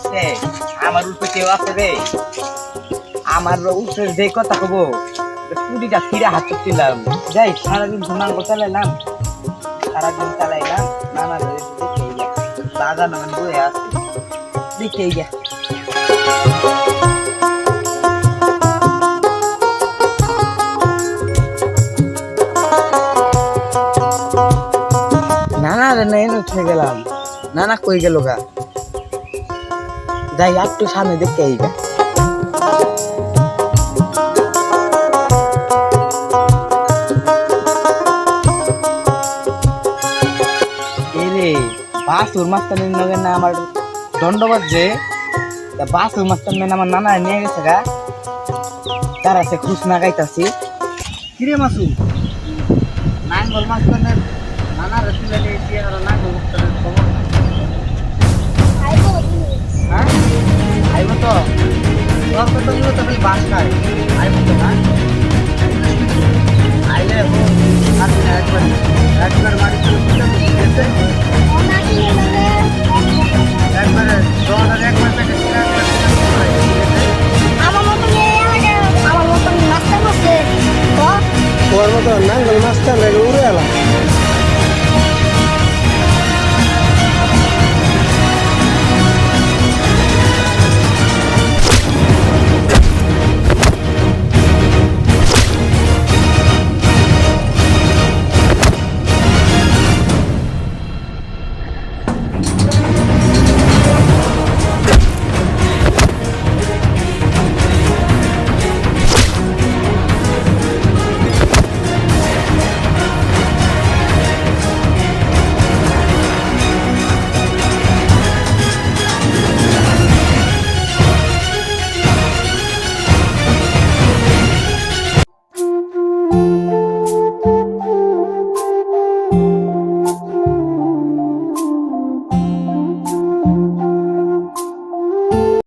রে আমার উপরে কেউ আছে রে আমার উপরে যে কথা কব পুরিটা ফিরে হাত তুললাম যাই সারাদিন ধুনাঙ্গ চালাইলাম সারাদিন চালাইলাম নানা দেখে বাগান বয়ে আছে দেখে গিয়া নানা রে নেই উঠে গেলাম নানা কই গেল গা যাই একটু সামনে দেখতে আইগা এরে বাসুর মাস্টারের নগে না আমার দণ্ডবাদ যে বাসুর মাস্টার মেন আমার নানা নিয়ে গেছে গা তার আছে খুশ না গাইতাছি কিরে মাসু নাঙ্গল মাস্টার নানা রসুলে দিয়ে নাঙ্গল মাস্টারের খবর হ্যাঁ আইব তো তোর কত গুলো তো খালি বাস খায় আইব তো না আইলে আর একবার মারি চলে গেছে একবারে জোয়ার একবার পেটে আমার মতন নাস্তা করছে তোর মতো নাঙ্গল মাস্টার উড়ে এলাম